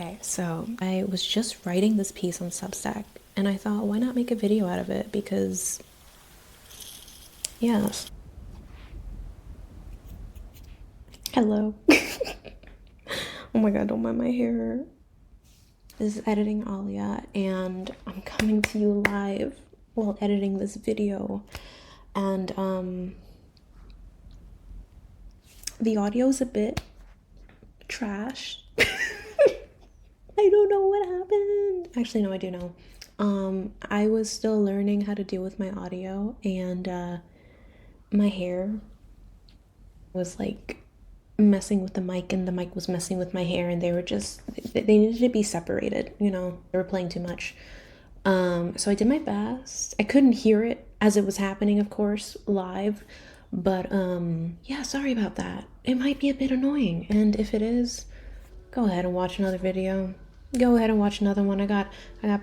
Okay, so I was just writing this piece on Substack and I thought, why not make a video out of it? Because, yeah. Hello. Oh my god, don't mind my hair. This is editing Alyah, and I'm coming to you live while editing this video. And the audio's a bit trash. I don't know what happened. Actually, no, I do know. I was still learning how to deal with my audio, and my hair was like messing with the mic, and the mic was messing with my hair, and they needed to be separated, you know. They were playing too much. So I did my best. I couldn't hear it as it was happening, of course, live, but yeah, sorry about that. It might be a bit annoying, and if it is, go ahead and watch another video. Go ahead and watch another one. I got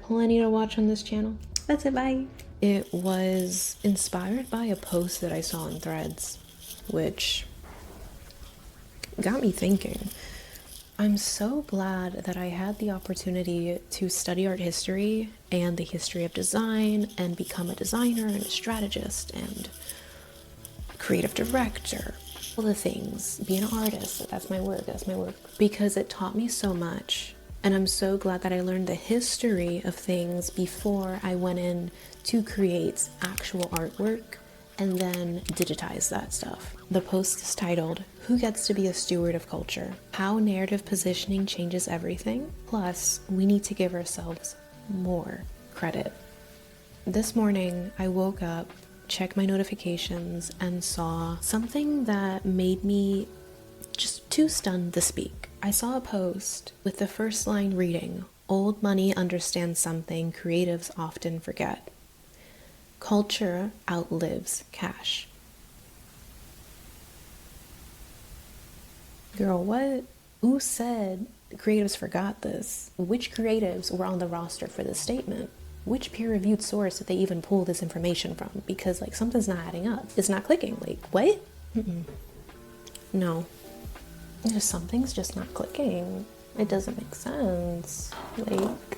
plenty to watch on this channel. That's it, bye. It was inspired by a post that I saw on Threads, which got me thinking. I'm so glad that I had the opportunity to study art history and the history of design and become a designer and a strategist and creative director. All the things, being an artist, that's my work, because it taught me so much. And I'm so glad that I learned the history of things before I went in to create actual artwork and then digitize that stuff. The post is titled, "Who Gets to Be a Steward of Culture? How Narrative Positioning Changes Everything. Plus, we need to give ourselves more credit." This morning, I woke up, checked my notifications, and saw something that made me just too stunned to speak. I saw a post with the first line reading, "Old money understands something creatives often forget. Culture outlives cash." Girl, what? Who said creatives forgot this? Which creatives were on the roster for this statement? Which peer-reviewed source did they even pull this information from? Because like something's not adding up. It's not clicking. Like what? No. Something's just not clicking. It doesn't make sense. Like,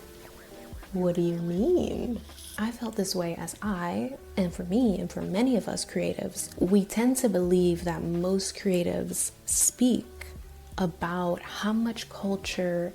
what do you mean? I felt this way as and for me, and for many of us creatives, we tend to believe that most creatives speak about how much culture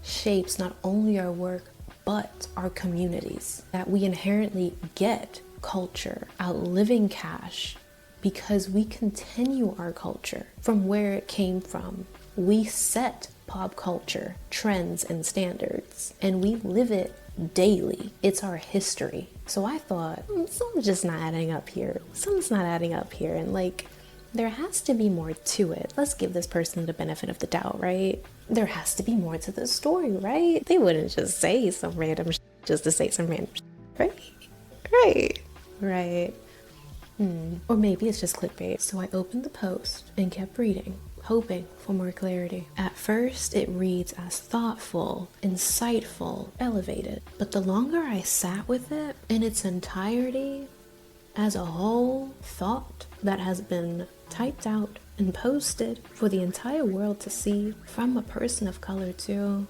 shapes not only our work, but our communities. That we inherently get culture outliving cash because we continue our culture from where it came from. We set pop culture trends and standards, and we live it daily. It's our history. So I thought, something's just not adding up here. Something's not adding up here, and like, there has to be more to it. Let's give this person the benefit of the doubt, right? There has to be more to the story, right? They wouldn't just say some random just to say some random right? Right. Or maybe it's just clickbait. So I opened the post and kept reading, hoping for more clarity. At first, it reads as thoughtful, insightful, elevated. But the longer I sat with it in its entirety, as a whole thought that has been typed out and posted for the entire world to see, from a person of color too,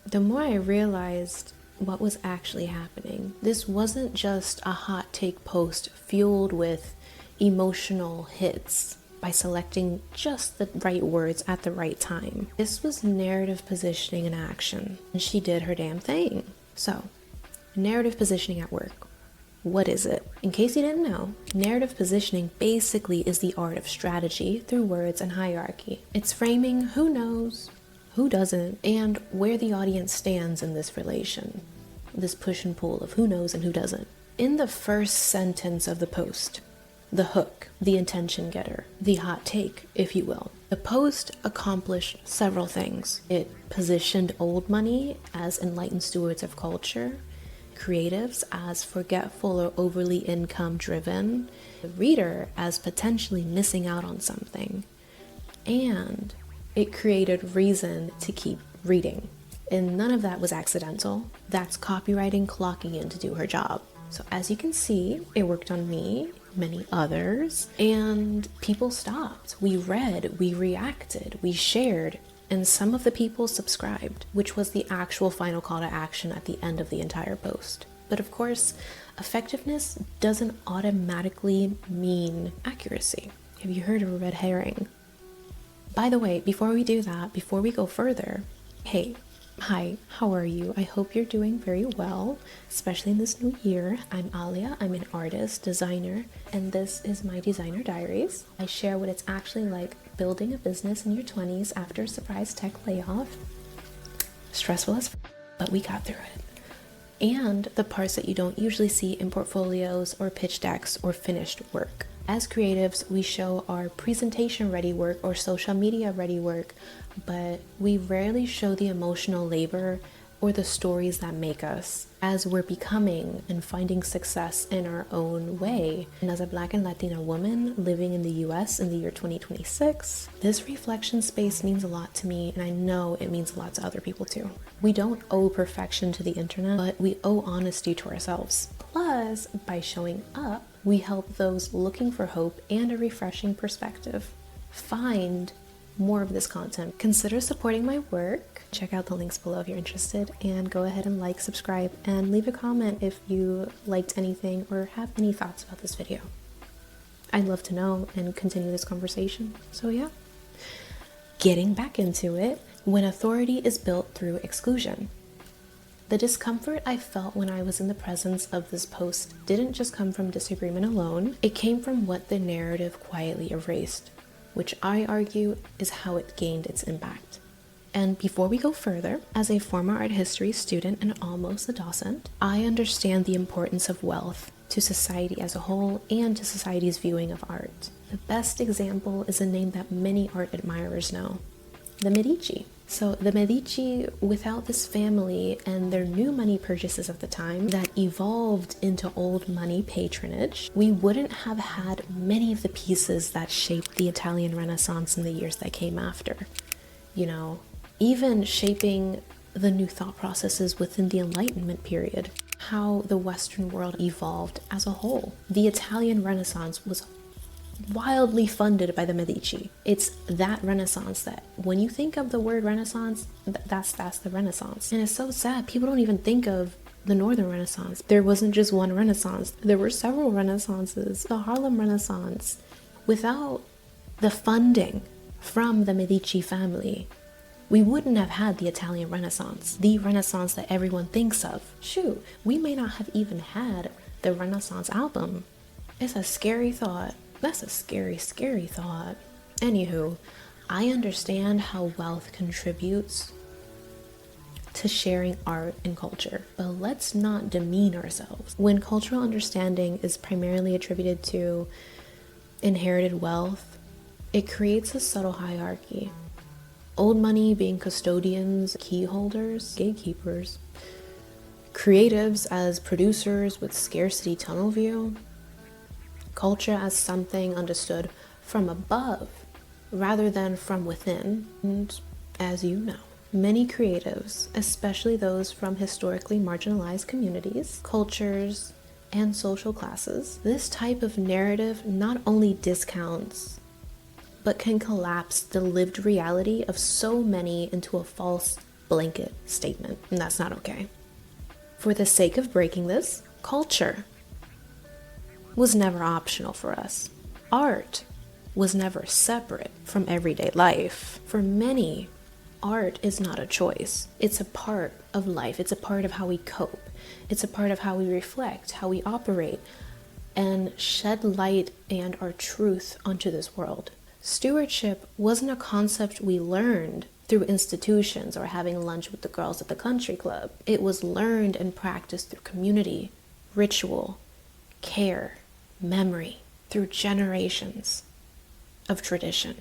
the more I realized what was actually happening. This wasn't just a hot take post fueled with emotional hits by selecting just the right words at the right time. This was narrative positioning in action, and she did her damn thing. So, narrative positioning at work. What is it? In case you didn't know, narrative positioning basically is the art of strategy through words and hierarchy. It's framing who knows, who doesn't, and where the audience stands in this relation. This push and pull of who knows and who doesn't. In the first sentence of the post, the hook, the intention getter, the hot take, if you will, the post accomplished several things. It positioned old money as enlightened stewards of culture, creatives as forgetful or overly income driven, the reader as potentially missing out on something, and it created reason to keep reading. And none of that was accidental. That's copywriting clocking in to do her job. So as you can see, it worked on me, many others, and people stopped. We read, we reacted, we shared, and some of the people subscribed, which was the actual final call to action at the end of the entire post. But of course, effectiveness doesn't automatically mean accuracy. Have you heard of a red herring? By the way, before we do that, before we go further, hey, hi, how are you? I hope you're doing very well, especially in this new year. I'm Alyah, I'm an artist, designer, and this is my designer diaries. I share what it's actually like building a business in your 20s after a surprise tech layoff. Stressful as but we got through it. And the parts that you don't usually see in portfolios or pitch decks or finished work. As creatives, we show our presentation ready work or social media ready work, but we rarely show the emotional labor or the stories that make us as we're becoming and finding success in our own way. And as a Black and Latina woman living in the US in the year 2026, this reflection space means a lot to me, and I know it means a lot to other people too. We don't owe perfection to the internet, but we owe honesty to ourselves. Plus, by showing up, we help those looking for hope and a refreshing perspective find more of this content. Consider supporting my work. Check out the links below if you're interested, and go ahead and like, subscribe, and leave a comment if you liked anything or have any thoughts about this video. I'd love to know and continue this conversation. So yeah, getting back into it. When authority is built through exclusion. The discomfort I felt when I was in the presence of this post didn't just come from disagreement alone, it came from what the narrative quietly erased, which I argue is how it gained its impact. And before we go further, as a former art history student and almost a docent, I understand the importance of wealth to society as a whole and to society's viewing of art. The best example is a name that many art admirers know, the Medici. So the Medici, without this family and their new money purchases of the time that evolved into old money patronage, we wouldn't have had many of the pieces that shaped the Italian Renaissance in the years that came after. You know, even shaping the new thought processes within the Enlightenment period, how the Western world evolved as a whole. The Italian Renaissance was wildly funded by the Medici. It's that Renaissance that when you think of the word Renaissance, that's the Renaissance. And it's so sad, people don't even think of the Northern Renaissance. There wasn't just one Renaissance, there were several Renaissances. The Harlem Renaissance. Without the funding from the Medici family, we wouldn't have had the Italian Renaissance, the Renaissance that everyone thinks of. Shoot, we may not have even had the Renaissance album. It's a scary thought. That's a scary, scary thought. Anywho, I understand how wealth contributes to sharing art and culture, but let's not demean ourselves. When cultural understanding is primarily attributed to inherited wealth, it creates a subtle hierarchy. Old money being custodians, key holders, gatekeepers, creatives as producers with scarcity tunnel view, culture as something understood from above rather than from within. And as you know, many creatives, especially those from historically marginalized communities, cultures, and social classes, this type of narrative not only discounts but can collapse the lived reality of so many into a false blanket statement, and that's not okay. For the sake of breaking this, culture was never optional for us. Art was never separate from everyday life. For many, art is not a choice. It's a part of life. It's a part of how we cope. It's a part of how we reflect, how we operate, and shed light and our truth onto this world. Stewardship wasn't a concept we learned through institutions or having lunch with the girls at the country club. It was learned and practiced through community, ritual, care, memory, through generations of tradition.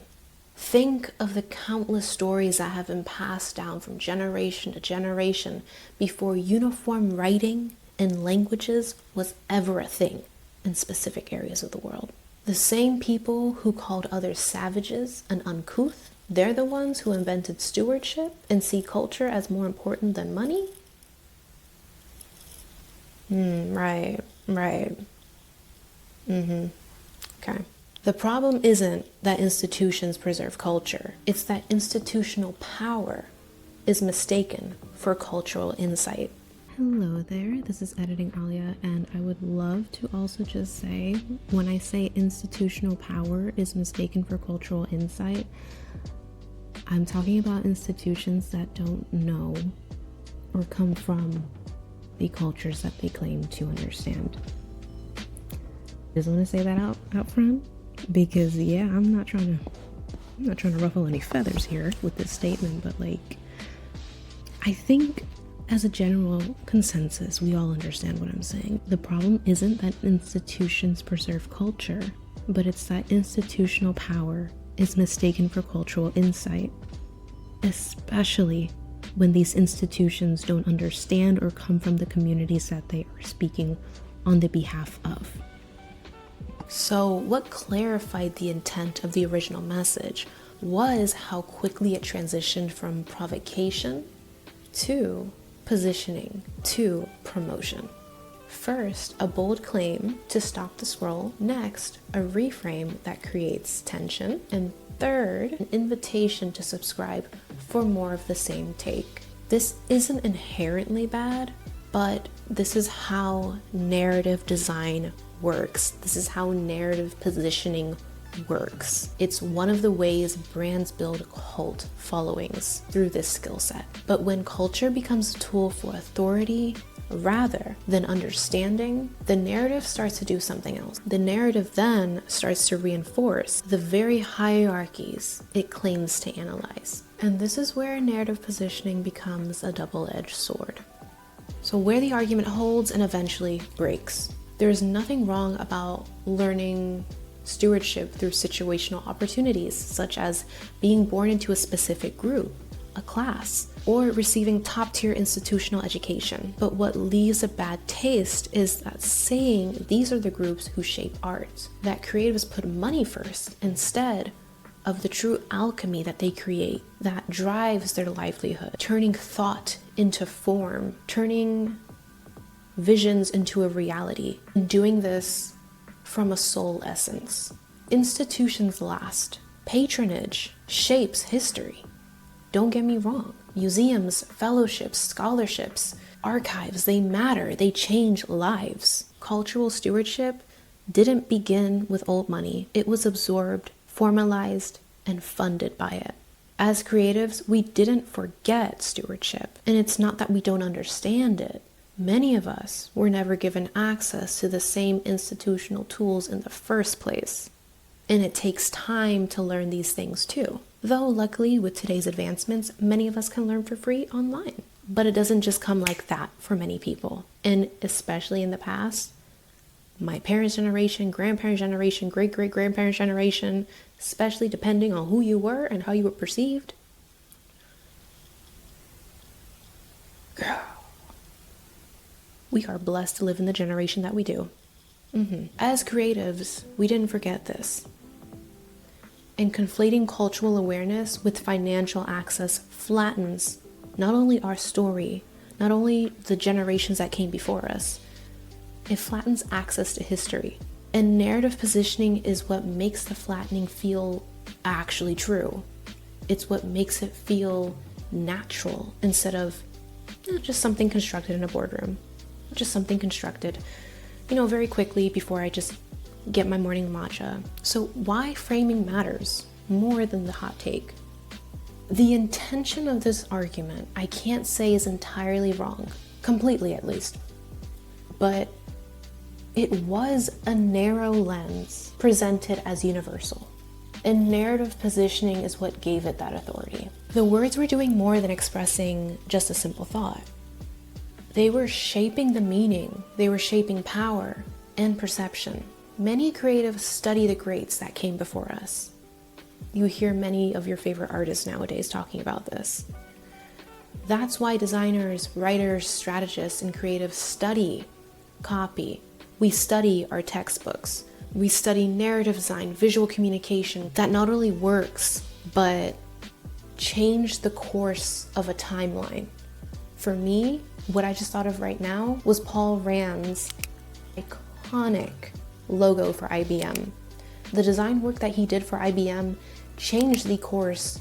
Think of the countless stories that have been passed down from generation to generation before uniform writing and languages was ever a thing in specific areas of the world. The same people who called others savages and uncouth, they're the ones who invented stewardship and see culture as more important than money? Right. Okay. The problem isn't that institutions preserve culture, it's that institutional power is mistaken for cultural insight. Hello there, this is Editing Alyah, and I would love to also just say, when I say institutional power is mistaken for cultural insight, I'm talking about institutions that don't know or come from the cultures that they claim to understand. I just want to say that out front, because yeah, I'm not trying to ruffle any feathers here with this statement, but like, I think as a general consensus, we all understand what I'm saying. The problem isn't that institutions preserve culture, but it's that institutional power is mistaken for cultural insight, especially when these institutions don't understand or come from the communities that they are speaking on the behalf of. So what clarified the intent of the original message was how quickly it transitioned from provocation to positioning to promotion. First, a bold claim to stop the scroll. Next, a reframe that creates tension. And third, an invitation to subscribe for more of the same take. This isn't inherently bad, but this is how narrative design works. This is how narrative positioning works. It's one of the ways brands build cult followings through this skill set. But when culture becomes a tool for authority rather than understanding, the narrative starts to do something else. The narrative then starts to reinforce the very hierarchies it claims to analyze. And this is where narrative positioning becomes a double-edged sword. So where the argument holds and eventually breaks. There's nothing wrong about learning stewardship through situational opportunities, such as being born into a specific group, a class, or receiving top-tier institutional education. But what leaves a bad taste is that saying these are the groups who shape art, that creatives put money first instead of the true alchemy that they create that drives their livelihood, turning thought into form, turning visions into a reality, and doing this from a soul essence. Institutions last. Patronage shapes history. Don't get me wrong. Museums, fellowships, scholarships, archives, they matter. They change lives. Cultural stewardship didn't begin with old money. It was absorbed, formalized, and funded by it. As creatives, we didn't forget stewardship, and it's not that we don't understand it. Many of us were never given access to the same institutional tools in the first place. And it takes time to learn these things too. Though luckily with today's advancements, many of us can learn for free online. But it doesn't just come like that for many people. And especially in the past, my parents' generation, grandparents' generation, great-great-grandparents' generation, especially depending on who you were and how you were perceived. Girl. We are blessed to live in the generation that we do. As creatives, we didn't forget this. And conflating cultural awareness with financial access flattens not only our story, not only the generations that came before us, it flattens access to history. And narrative positioning is what makes the flattening feel actually true. It's what makes it feel natural instead of just something constructed in a boardroom. Just something constructed, very quickly before I just get my morning matcha. So why framing matters more than the hot take? The intention of this argument, I can't say is entirely wrong, completely at least, but it was a narrow lens presented as universal. And narrative positioning is what gave it that authority. The words were doing more than expressing just a simple thought. They were shaping the meaning, they were shaping power and perception. Many creatives study the greats that came before us. You hear many of your favorite artists nowadays talking about this. That's why designers, writers, strategists, and creatives study copy. We study our textbooks. We study narrative design, visual communication that not only works, but changed the course of a timeline. For me, what I just thought of right now was Paul Rand's iconic logo for IBM. The design work that he did for IBM changed the course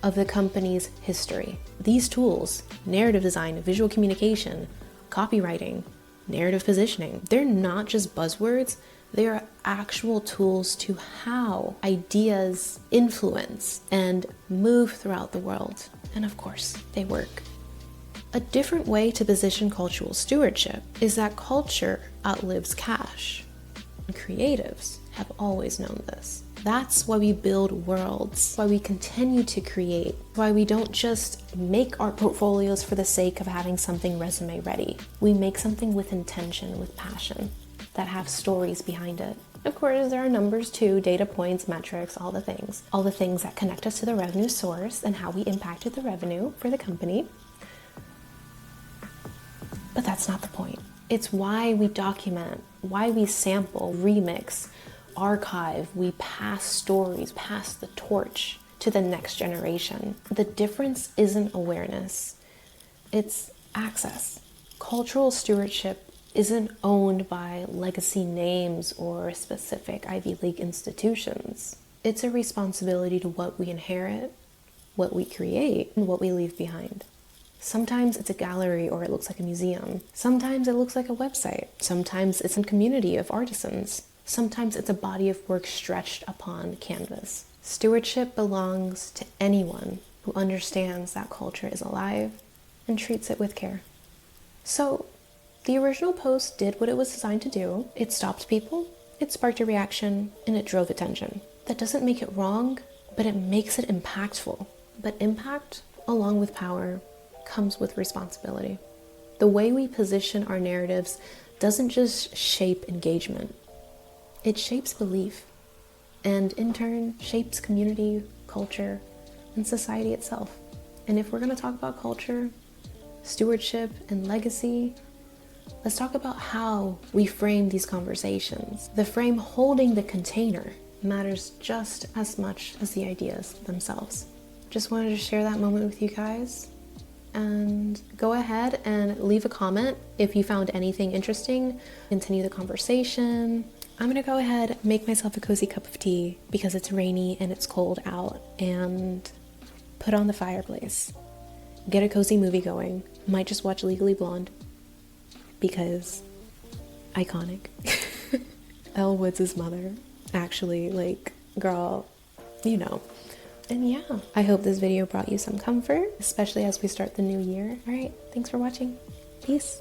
of the company's history. These tools, narrative design, visual communication, copywriting, narrative positioning, they're not just buzzwords, they are actual tools to how ideas influence and move throughout the world. And of course, they work. A different way to position cultural stewardship is that culture outlives cash. Creatives have always known this. That's why we build worlds, why we continue to create, why we don't just make art portfolios for the sake of having something resume ready. We make something with intention, with passion, that have stories behind it. Of course, there are numbers too, data points, metrics, all the things that connect us to the revenue source and how we impacted the revenue for the company. But that's not the point. It's why we document, why we sample, remix, archive, we pass stories, pass the torch to the next generation. The difference isn't awareness, it's access. Cultural stewardship isn't owned by legacy names or specific Ivy League institutions. It's a responsibility to what we inherit, what we create, and what we leave behind. Sometimes it's a gallery or it looks like a museum. Sometimes it looks like a website. Sometimes it's a community of artisans. Sometimes it's a body of work stretched upon canvas. Stewardship belongs to anyone who understands that culture is alive and treats it with care. So, the original post did what it was designed to do. It stopped people, it sparked a reaction, and it drove attention. That doesn't make it wrong, but it makes it impactful. But impact, along with power, comes with responsibility. The way we position our narratives doesn't just shape engagement, it shapes belief, and in turn shapes community, culture, and society itself. And if we're going to talk about culture, stewardship, and legacy, let's talk about how we frame these conversations. The frame holding the container matters just as much as the ideas themselves. Just wanted to share that moment with you guys. And go ahead and leave a comment if you found anything interesting. Continue the conversation. I'm gonna go ahead, make myself a cozy cup of tea because it's rainy and it's cold out, and put on the fireplace. Get a cozy movie going. Might just watch Legally Blonde because iconic. Elle Woods' mother, actually, like, girl, you know. And yeah, I hope this video brought you some comfort, especially as we start the new year. All right, thanks for watching. Peace.